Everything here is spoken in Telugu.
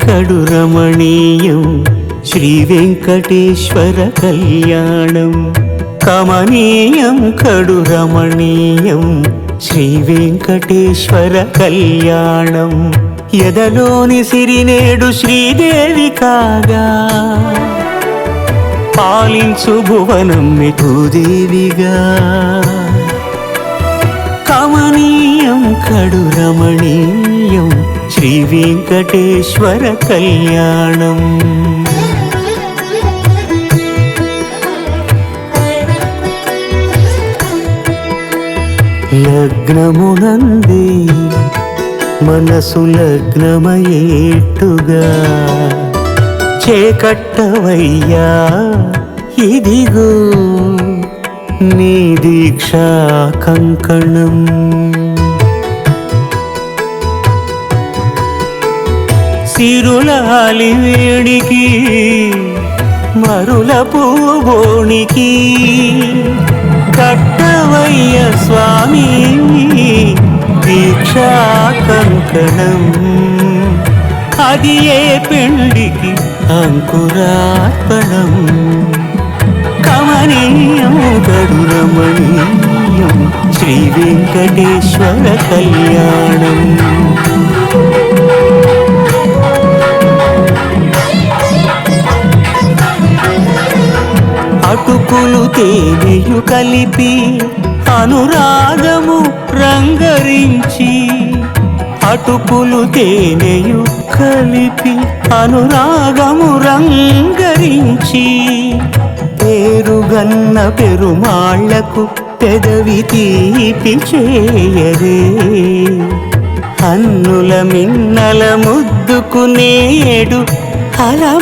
కడు రమణీయం శ్రీ వెంకటేశ్వర కళ్యాణం. కమనీయం కడు రమణీయం శ్రీ వెంకటేశ్వర కళ్యాణం. ఎదలోని సిరినేడు శ్రీదేవి కాగా పాలించు భువనం భూదేవిగా. కమనీయం కడు రమణీయం శ్రీ వెంకటేశ్వర కళ్యాణం. లగ్నమునందే మనసు లగ్నమయేట్టుగా చేకట్టవయ్యా ఇదిగో నీ దీక్షా కంకణం. సిరులాలి వేడికి మరుల పూబోనికి కట్టవయ్య స్వామి దీక్షా కంకణం. అది ఏ పెండికి అంకురార్పణం. కమనీయం కడు రమణీయం శ్రీ వెంకటేశ్వర కళ్యాణం. అటుకులు తేనెయు కలిపి అనురాగము రంగరించి. అటుకులు తేనెయు కలిపి అనురాగము రంగరించి. పేరుగన్న పెరుమాళ్లకు పెదవి తీపి చేయరే. అన్నుల మిన్నల ముద్దుకు నేడు అల